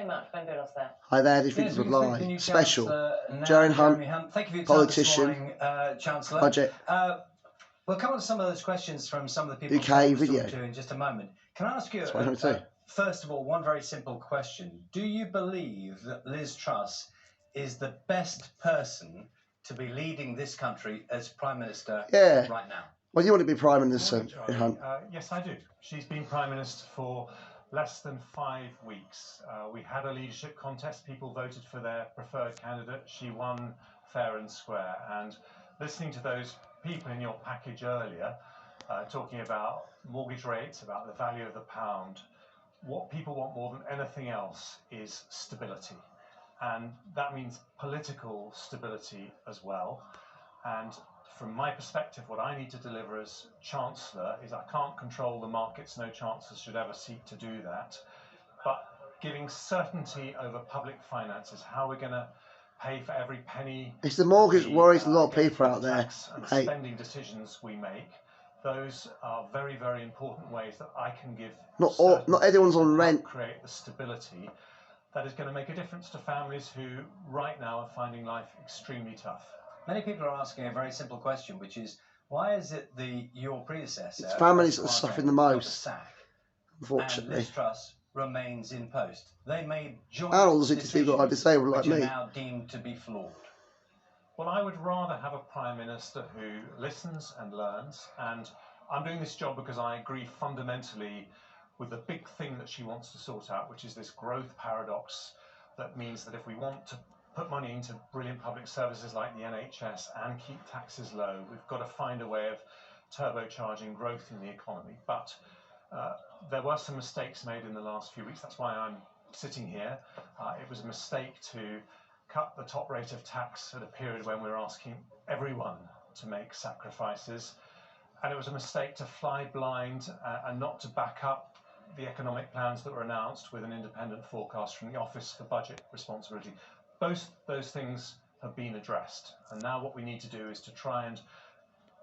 so much. Benvenuto there. Hi there, do you think Yes, you we would can speak to the lie? new Special. Chancellor now, Jeremy Jeremy Hunt, Hunt. Thank you for your time politician, this morning, Chancellor. budget. We'll come on to some of those questions from some of the people UK I was video. talking to in just a moment. Can I ask you, That's what I want to say. first of all, one very simple question. Do you believe that Liz Truss is the best person to be leading this country as Prime Minister right now? Well, you want to be Prime Minister, Morning, Hunt? yes, I do. She's been Prime Minister for less than 5 weeks. We had a leadership contest. People voted for their preferred candidate. She won fair and square. And listening to those people in your package earlier, talking about mortgage rates, about the value of the pound, what people want more than anything else is stability. And that means political stability as well. And from my perspective, what I need to deliver as Chancellor is I can't control the markets, no Chancellor should ever seek to do that, but giving certainty over public finances, how we're going to pay for every penny. It's the mortgage worries a lot of people out there. And spending decisions we make, those are very, very important ways that I can give not everyone's on rent. Create the stability that is going to make a difference to families who right now are finding life extremely tough. Many people are asking a very simple question, which is, why is it your predecessor... It's families that are suffering the most, unfortunately. And Liz Truss remains in post. They made joint decisions which disabled like are me. now deemed to be flawed. Well, I would rather have a Prime Minister who listens and learns, and I'm doing this job because I agree fundamentally with the big thing that she wants to sort out, which is this growth paradox that means that if we want to put money into brilliant public services like the NHS and keep taxes low, we've got to find a way of turbocharging growth in the economy. But there were some mistakes made in the last few weeks. That's why I'm sitting here. It was a mistake to cut the top rate of tax at a period when we were asking everyone to make sacrifices. And it was a mistake to fly blind and not to back up the economic plans that were announced with an independent forecast from the Office for Budget Responsibility. Both those things have been addressed, and now what we need to do is to try and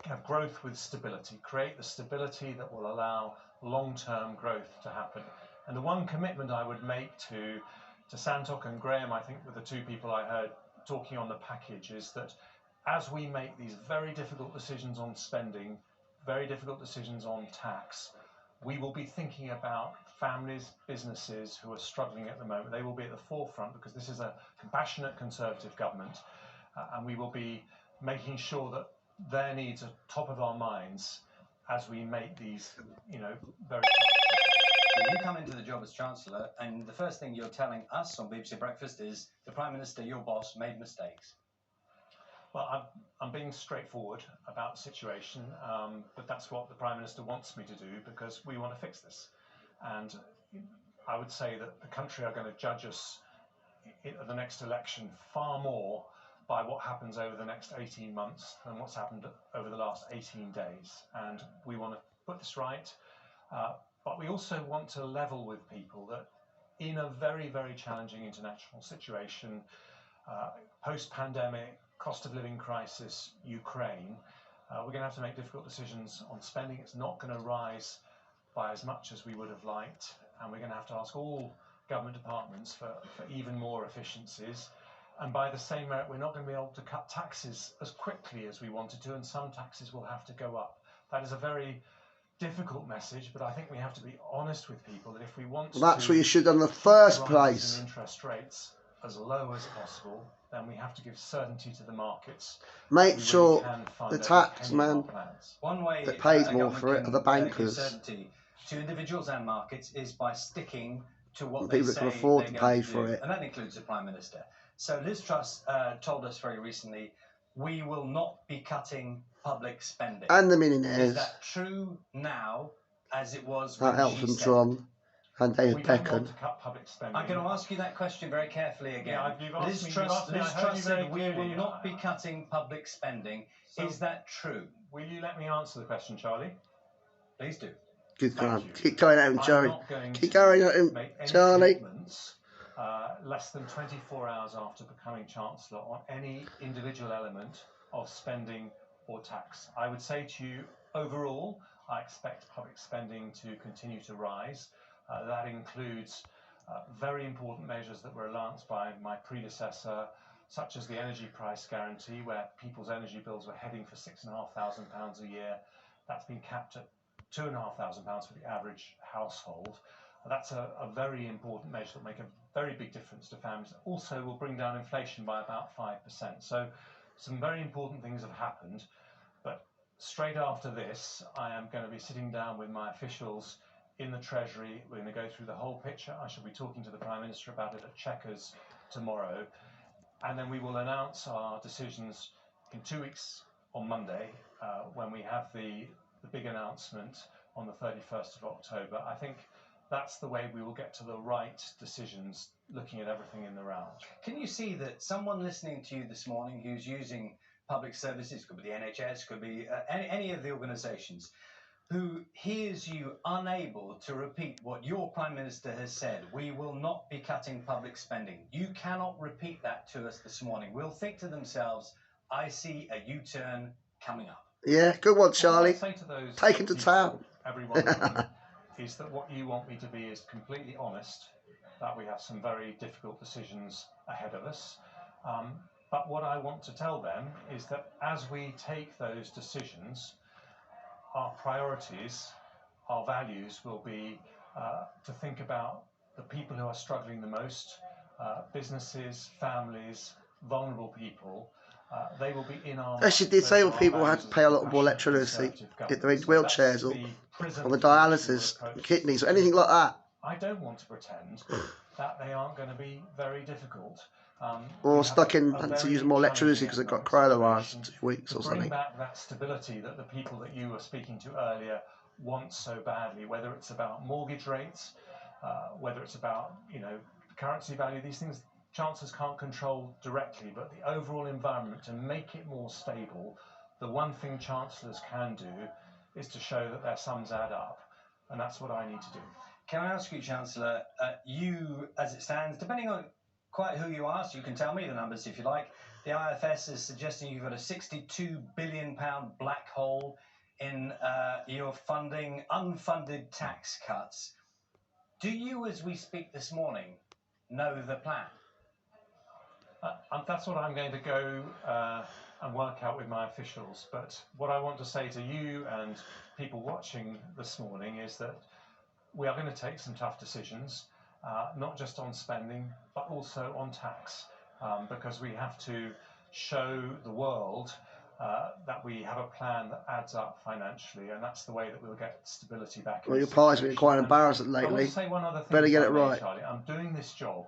have growth with stability, create the stability that will allow long-term growth to happen. And the one commitment I would make to Santok and Graham, I think were the two people I heard talking on the package, is that as we make these very difficult decisions on spending, very difficult decisions on tax, we will be thinking about families, businesses who are struggling at the moment. They will be at the forefront because this is a compassionate Conservative government, and we will be making sure that their needs are top of our minds as we make these, very tough decisions. You come into the job as Chancellor, and the first thing you're telling us on BBC Breakfast is the Prime Minister, your boss, made mistakes. Well, I'm being straightforward about the situation, but that's what the Prime Minister wants me to do because we want to fix this. And I would say that the country are going to judge us at the next election far more by what happens over the next 18 months than what's happened over the last 18 days. And we want to put this right, but we also want to level with people that in a very, very challenging international situation, post-pandemic, cost of living crisis, Ukraine, we're going to have to make difficult decisions on spending. It's not going to rise by as much as we would have liked, and we're going to have to ask all government departments for even more efficiencies. And by the same merit, we're not going to be able to cut taxes as quickly as we wanted to, and some taxes will have to go up. That is a very difficult message, but I think we have to be honest with people that if we want to... That's what you should have done in the first place. Interest rates as low as possible, then we have to give certainty to the markets. Make sure the tax man that pays more for it are the bankers. Certainty to individuals and markets is by sticking to what people that can afford to pay for it. And that includes the Prime Minister. So Liz Truss told us very recently, we will not be cutting public spending. And the millionaires. Is that true now as it was when Elton John and David Beckham? I'm going to ask you that question very carefully again. Yeah, Liz Truss said we will not be cutting public spending. So is that true? Will you let me answer the question, Charlie? Please do. Good man. Keep going at him, Charlie. Keep going at him, Charlie. Less than 24 hours after becoming Chancellor on any individual element of spending or tax. I would say to you, overall, I expect public spending to continue to rise. That includes Very important measures that were announced by my predecessor, such as the energy price guarantee, where people's energy bills were heading for £6,500 a year. That's been capped at £2,500 for the average household. That's a very important measure that will make a very big difference to families. Also will bring down inflation by about 5%. So some very important things have happened. But straight after this, I am going to be sitting down with my officials in the Treasury. We're going to go through the whole picture. I shall be talking to the Prime Minister about it at Chequers tomorrow. And then we will announce our decisions in 2 weeks on Monday, when we have the big announcement on the 31st of October. I think that's the way we will get to the right decisions, looking at everything in the round. Can you see that someone listening to you this morning who's using public services, could be the NHS, could be any of the organisations, who hears you unable to repeat what your Prime Minister has said, we will not be cutting public spending. You cannot repeat that to us this morning. Will think to themselves, I see a U-turn coming up. Yeah, good one, Charlie. What I say to those taken to town. Everyone is that what you want me to be is completely honest, that we have some very difficult decisions ahead of us. But what I want to tell them is that as we take those decisions, our priorities, our values will be to think about the people who are struggling the most, businesses, families, vulnerable people. They will be in our... Actually, disabled people had to pay a lot more electricity, if they're in wheelchairs or on the dialysis, kidneys, or anything like that. I don't want to pretend that they aren't going to be very difficult. Or stuck in having to use more electricity because they've got coronavirus for 2 weeks or something. Bring back that stability that the people that you were speaking to earlier want so badly, whether it's about mortgage rates, whether it's about, currency value, these things chancellors can't control directly, but the overall environment, to make it more stable, the one thing chancellors can do is to show that their sums add up, and that's what I need to do. Can I ask you, Chancellor, you, as it stands, depending on quite who you ask, you can tell me the numbers if you like, the IFS is suggesting you've got a £62 billion black hole in your funding, unfunded tax cuts. Do you, as we speak this morning, know the plan? That's what I'm going to go and work out with my officials. But what I want to say to you and people watching this morning is that we are going to take some tough decisions, not just on spending, but also on tax, because we have to show the world that we have a plan that adds up financially, and that's the way that we'll get stability back. Well, your party's been quite embarrassing lately. I want to say one other thing. Better get it right. Charlie, I'm doing this job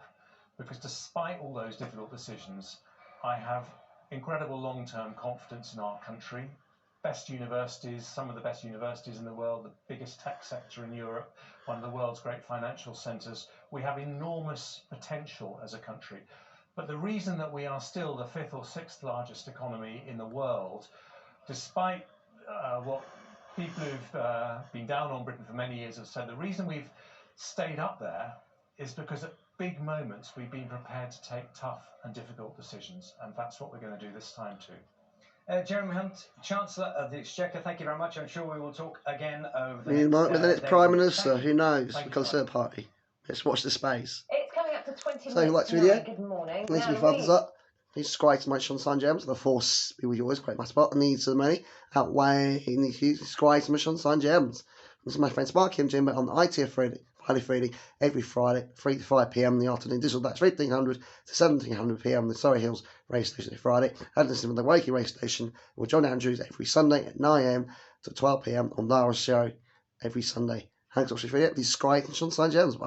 because despite all those difficult decisions, I have incredible long-term confidence in our country. Best universities, some of the best universities in the world, the biggest tech sector in Europe, one of the world's great financial centres. We have enormous potential as a country. But the reason that we are still the 5th or 6th largest economy in the world, despite what people who've been down on Britain for many years have said, the reason we've stayed up there is because at big moments we've been prepared to take tough and difficult decisions, and that's what we're going to do this time too. Jeremy Hunt, Chancellor of the Exchequer, thank you very much. I'm sure we will talk again over the next days. With the next Prime Minister, who knows? The Conservative Party. Let's watch the space. It's coming up to 20 so, minutes. So, video? Good morning. Please be thumbs up. Please subscribe to my Sean Gems. The force be with you always. Great my spot. The needs of the many outweigh the subscribe to my Sean Gems. This is my friend Sparky and Jim on ITF Friday, every Friday, 3 to 5 p.m. in the afternoon. Digital that's 1500 to 1700 p.m. The Surrey Hills race station every Friday. And listen to the Wakey race station with John Andrews every Sunday at 9 a.m. to 12 p.m. on Dara's show every Sunday. Thanks for watching. Please subscribe to Sean Gems. Bye.